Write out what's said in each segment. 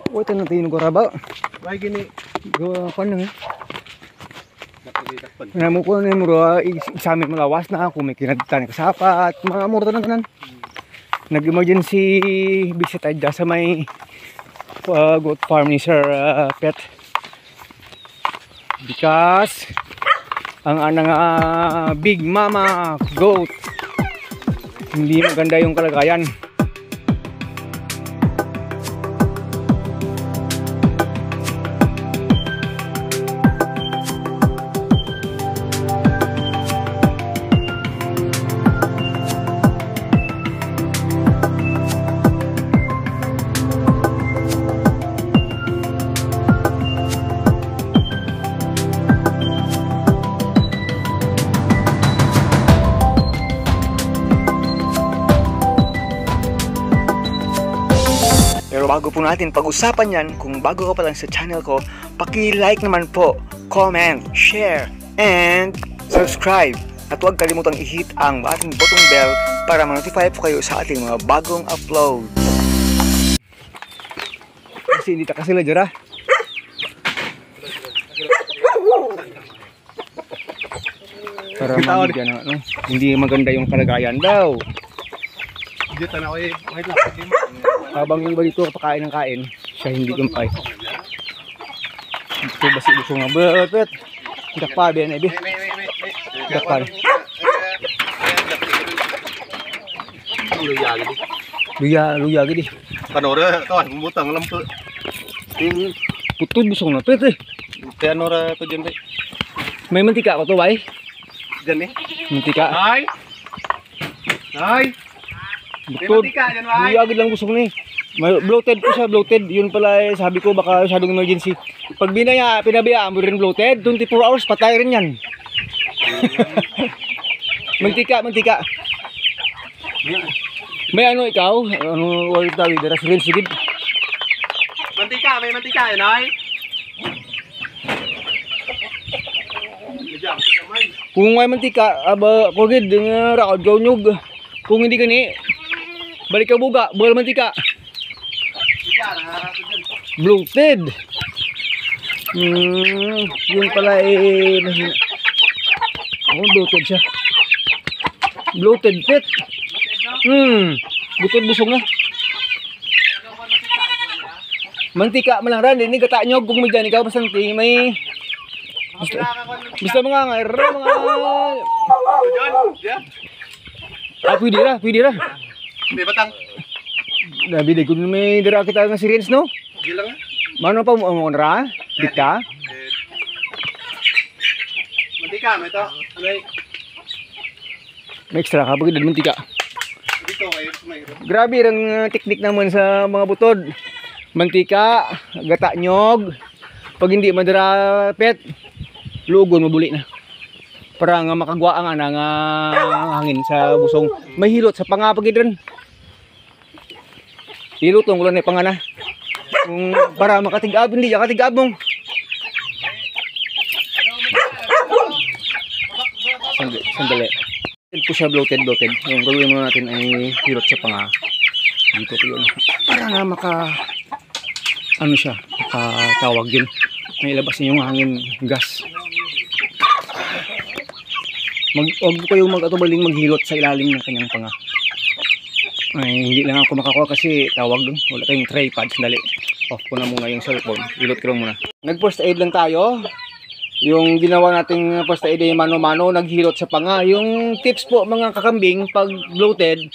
Oh, ito na tayo ba? May gini. Gawa pa lang eh. Namu ko na muro examine malawas na kung may kinagtan ka sapat, mga muro na tanan. Nag-emergency visit tayo sa may goat farm ni Sir Pet. Because ang anang big mama goat hindi maganda yung kalagayan. Pero bago po natin pag-usapan yan, kung bago ka pa lang sa channel ko, paki-like naman po, comment, share, and subscribe. At huwag kalimutang i-hit ang ating button bell para ma-notify po kayo sa ating mga bagong upload. Kasi hindi taka sila dyan, para magigyan na, no? Hindi maganda yung kalagayan daw. Dito na ko eh. Wait lang. Habang yung iba dito pakain ng kain, siya hindi kumpay. Ito basi gusto nga bet. Tidak pa ben ebi. Tidak pa. Luya gidi. Kanora to butang lampu. Putol busong na pet eh. Kanora to diyan, bay. May mantika ko to, bay. Diyan eh. Mantika. Hay. Butol. Luya gid lang busong ni. May bloated po siya, bloated. Yun pala eh, sabi ko baka masyadong emergency. Pag pinabiyaan mo rin bloated, 24 hours patay rin yan. Mantika. May ano ikaw? Ano wala tawag dira sirin sigid. Mantika, may mantika yun, ay. Kung may mantika, aba pagid nga raod gaw nyug. Kung hindi gani, balik ka buga, bugal mantika. Bloated. Yun pala eh mahina. Bloated siya. Bloated pet. Bloated busog na. Mantika man lang ran, ini gata nyog kung may ikaw pasanti may basta mga ngair mga pwede ra. May batang. Nabi de kun may dira kita nga sirens no? Gilang. Mano pa mo ra? Dika? Mantika, may to. Alay. May extra ka pag mantika. Dito kayo may. Grabe ang teknik naman sa mga butod. Mantika, gata nyog. Pag hindi madara pet, lugon mabuli na. Para nga makagwa ang hangin sa busong. May hilot sa pangapagid rin. Hilot lang ulan na pangana. Kung para makatigab, hindi ya katigabong. Sandali. Ito siya bloated. Yung gawin mo natin ay hilot sa panga. Dito ko yun. Para nga ano siya, makatawag yun. May labas niyo yung hangin gas. Huwag kayong mag-atubaling maghilot sa ilalim ng kanyang panga. Ay, hindi lang ako makakuha kasi tawag dun. Wala tayong tripod. Sandali. Off ko na muna yung cellphone. Hilot ko lang muna. Nag-first aid lang tayo. Yung ginawa nating first aid ay mano-mano, naghilot sa panga. Yung tips po mga kakambing, pag bloated,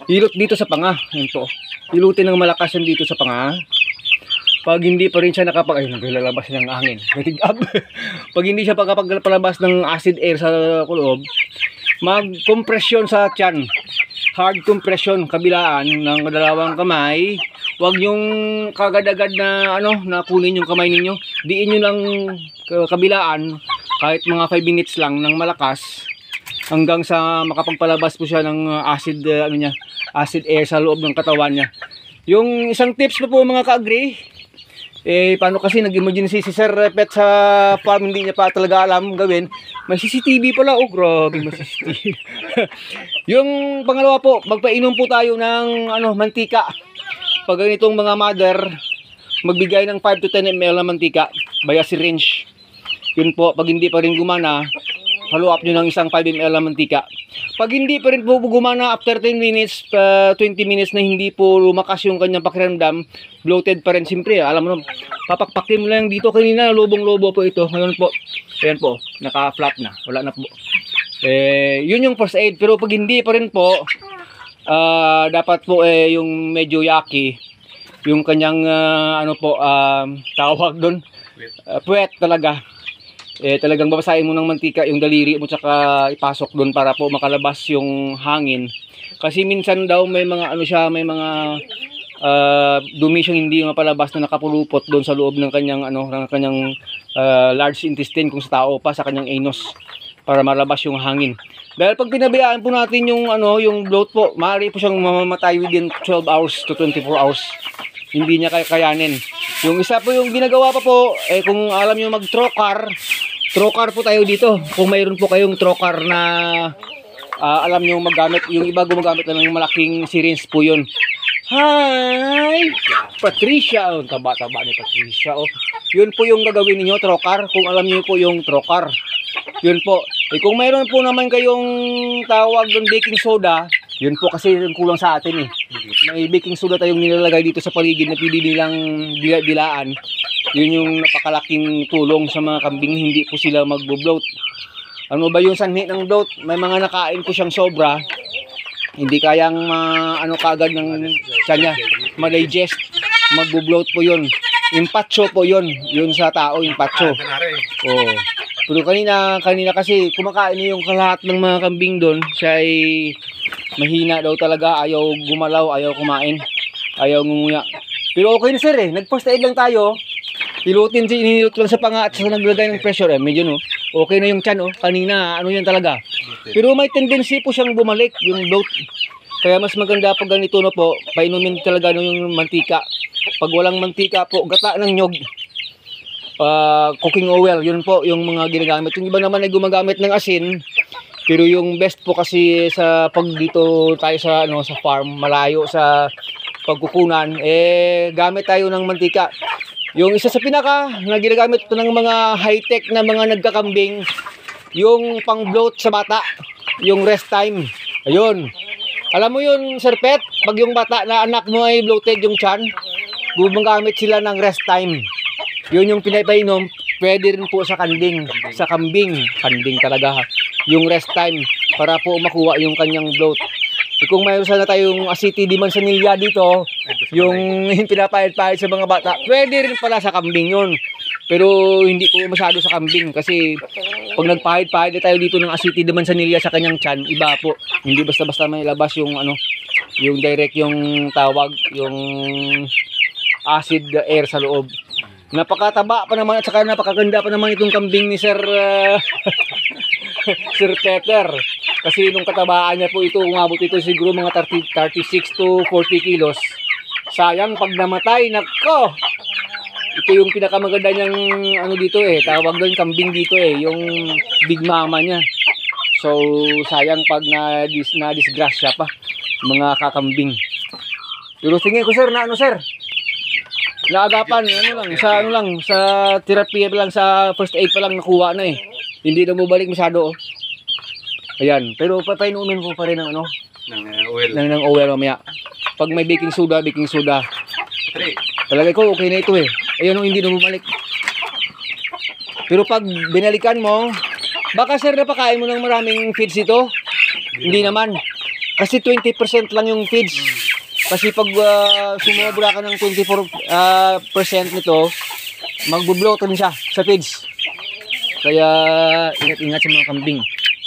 hilot dito sa panga. Yan po. Hilutin ng malakas yan dito sa panga. Pag hindi pa rin siya ay naglalabas ng hangin. Natigab. Pag hindi siya palabas ng acid air sa loob, mag-compression sa tiyan. Hard compression kabilaan ng dalawang kamay. Huwag yung kagad-agad na na kunin yung kamay ninyo. Diin nyo lang kabilaan kahit mga 5 minutes lang ng malakas hanggang sa makapagpalabas po siya ng acid acid air sa loob ng katawan niya. Yung isang tips pa po mga ka-agree, paano kasi nag-emergency si Sir Pet sa farm, hindi niya pa talaga alam gawin. May CCTV pala. Oh, grabe, may CCTV. Yung pangalawa po, magpainom po tayo ng mantika. Pag ganitong mga mother, magbigay ng 5 to 10 ml na mantika via syringe. Yun po, pag hindi pa rin gumana, follow up nyo ng isang 5 ml na mantika. Pag hindi pa rin po gumana after 10 minutes, 20 minutes na hindi po lumakas yung kanyang pakiramdam, bloated pa rin siyempre. Alam mo, papakpakin mo lang dito kanina, lobong-lobo po ito. Ngayon po, ayan po, naka-flat na. Wala na po. Yun yung first aid. Pero pag hindi pa rin po, dapat po yung medyo yucky, yung kanyang ano po, tawag doon, puwet talaga. Talagang babasahin mo ng mantika yung daliri mo tsaka ipasok doon para po makalabas yung hangin. Kasi minsan daw may mga ano siya, may mga dumi siyang hindi mapalabas na nakapulupot doon sa loob ng kanyang ano, ng kanyang large intestine kung sa tao pa sa kanyang anus para malabas yung hangin. Dahil pag pinabayaan po natin yung ano, yung bloat po, maaari po siyang mamamatay within 12 hours to 24 hours. Hindi niya kakayanin. Yung isa po yung ginagawa pa po, kung alam niyo mag-trocar, trocar po tayo dito. Kung mayroon po kayong trocar na alam niyo magamit, yung iba gumagamit ng malaking syringe po yun. Hi! Patricia! Oh, taba-taba ni Patricia. Oh. Yun po yung gagawin niyo trocar, kung alam niyo po yung trocar. Yun po. Kung mayroon po naman kayong tawag ng baking soda, yun po kasi yung kulang sa atin eh. May baking soda tayong nilalagay dito sa paligid na pwede nilang dilaan. Yun yung napakalaking tulong sa mga kambing, hindi po sila magbo-bloat. Ano ba yung sanhi ng bloat? May mga nakain po siyang sobra, hindi kayang ano kagad ng tiyan niya, ma-digest, magbo-bloat po yun. Impatso po yun, yun sa tao, impatso. Oo. Pero kanina kasi kumakain niya yung lahat ng mga kambing doon, siya ay mahina daw talaga, ayaw gumalaw, ayaw kumain, ayaw nguya. Pero okay na sir nag-first aid lang tayo. Pilutin inilot lang sa panga at sa naglagay ng pressure medyo no. Okay na yung tiyan kanina, ano yan talaga. Pero may tendency po siyang bumalik yung bloat. Kaya mas maganda pag ganito na po, painumin talaga no yung mantika. Pag walang mantika po, gata ng nyog. Cooking oil, yun po yung mga ginagamit. Yung iba naman ay gumagamit ng asin. Pero yung best po kasi sa pag dito tayo sa ano sa farm, malayo sa pagkukunan, gamit tayo ng mantika. Yung isa sa pinaka na ginagamit ng mga high-tech na mga nagkakambing, yung pang-bloat sa bata, yung rest time. Ayun. Alam mo yun, Sir Pet, pag yung bata na anak mo ay bloated yung tiyan, gumagamit sila ng rest time. Yun yung pinapainom, pwede rin po sa kambing, kambing talaga ha. Yung rest time para po makuha yung kanyang bloat. Kung mayroon sana tayong asiti di mansanilla dito, yung pinapahid-pahid sa mga bata, pwede rin pala sa kambing yun. Pero hindi po masyado sa kambing kasi pag nagpahid-pahid tayo dito ng asiti di mansanilla sa kanyang tiyan, iba po. Hindi basta-basta may labas yung ano, yung direct yung tawag, yung acid air sa loob. Napakataba pa naman at saka napakaganda pa naman itong kambing ni Sir Sir Peter. Kasi nung katabaan niya po ito, umabot ito siguro mga 36 to 40 kilos. Sayang pag namatay, nako! Ito yung pinakamaganda niyang ano dito tawag doon kambing dito yung big mama niya. So sayang pag na-disgrasya pa mga kakambing. Pero tingin ko sir na ano sir? Naagapan, sa therapy lang, sa first aid pa lang nakuha na Hindi na bumalik masyado Ayan, pero papainumin ko pa rin ng ano? Ng oil. Ng oil mamaya. Pag may baking soda. Talaga ko, okay na ito Ayun, hindi na bumalik. Pero pag binalikan mo, baka sir napakain mo ng maraming feeds ito? Hindi naman. Kasi 20% lang yung feeds. Kasi pag sumobra ka ng 24% nito, magbo-bloat rin siya sa feeds. Kaya ingat-ingat sa mga kambing.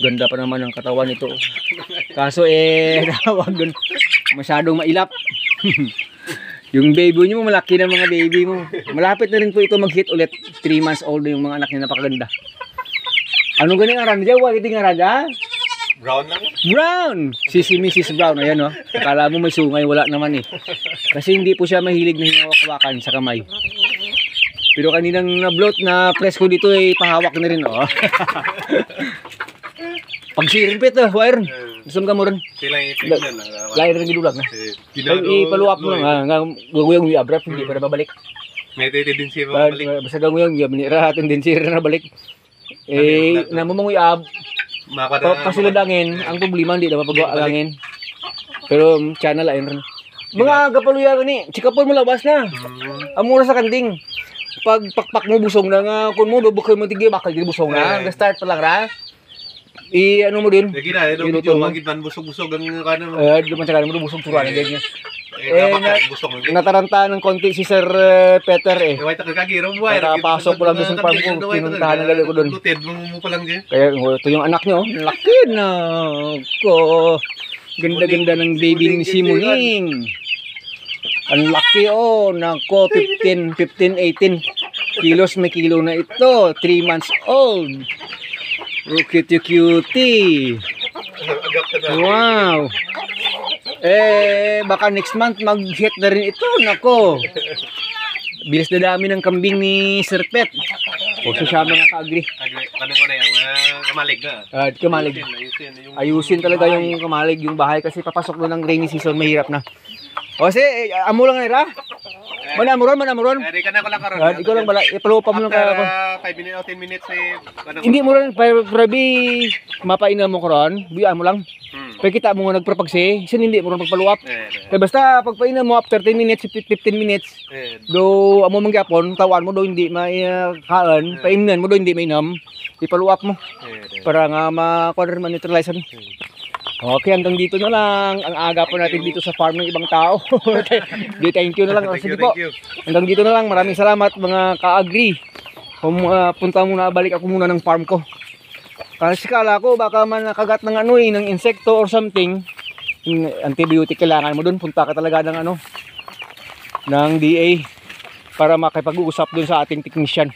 Ganda pa naman ang katawan nito. Kaso tawag doon, masyadong mailap. Yung baby niyo malaki na mga baby mo. Malapit na rin po ito mag-hit ulit. 3 months old yung mga anak niya, napakaganda. Anong ganing aran dyan? Wag iting aran dyan? Brown lang? Brown! Si Mrs. Brown, ayan Akala mo may sungay, wala naman Kasi hindi po siya mahilig na hinawak-hawakan sa kamay. Pero kaninang na-bloat na presko dito pahawak na rin Pag sirimpit wire. Gusto mo rin? Silang itignan. Lain rin gidulag na. Ipaluwap mo lang. Gagawin yung i-abrap, hindi pa na babalik. May tendency pa balik. Basta daw ngayon, binira natin din sira na balik. Namumangoy pasilodangin. Ang problema, hindi na mapagawa ang angin. Pero, channel ayun rin. Mga kapaluya ni, chikapon mo labas na. Amura sa kanding. Pag pakpak mo busong na nga, kung mo, bukay mo tigil, bakal di busong na. Start pa lang ra. Ano mo din? Lagi na, medyo magitan busog-busog ang kanan mo. Duman sa kanan mo, busog turuan na ganyan. Busog. Nataranta ng konti si Sir Peter eh. Wait, kagiro mo ay. Nakapasok ko lang doon sa farm ko, pinuntahan ng gali ko doon. Lutid mo pa lang diyan. Kaya ito yung anak nyo, laki na ko. Ganda-ganda ng baby ni Simuling. Ang laki nako, 15, 18 kilos, may kilo na ito. 3 months old. Oh, cutie. Wow. Baka next month mag-hit na rin ito. Nako. Bilis na dami ng kambing ni Sir Pet. O siya mga ka-agree. Ano ko na yung kamalig na. Kamalig. Ayusin talaga yung kamalig, yung bahay kasi papasok na ng rainy season, mahirap na. O kasi, amo lang nila. Manamuron. Hindi ka na ko lang karoon. Ikaw lang bala, ipalo pa mo lang ka. 5 minutes o 10 minutes Hindi mo rin, prabi, mapainan mo karon, biyaan mo lang. Pero kita mo nga nagpropagsi, sin hindi mo rin pagpaluap. Kaya basta pagpainan mo after 10 minutes, 15 minutes, do amo mangyapon, tawan mo do hindi may kaan, painan mo do hindi may inam, ipaluap mo. Para nga ma-cover man neutralize. Okay, hanggang dito na lang ang aga po natin dito sa farm ng ibang tao. Thank you na lang. Sige po. Hanggang dito na lang. Maraming salamat mga ka-agree. Punta muna, balik ako muna ng farm ko. Kasi kala ko baka man nakagat ng ng insekto or something. Antibiotic kailangan mo doon. Punta ka talaga ng ng DA para makipag-uusap doon sa ating technician.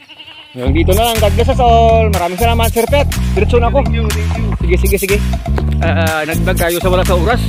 Hanggang dito na lang. God bless us all. Maraming salamat, Sir Pet. Diretso na ako. Thank you. Sige. Nagdag tayo sa wala sa oras.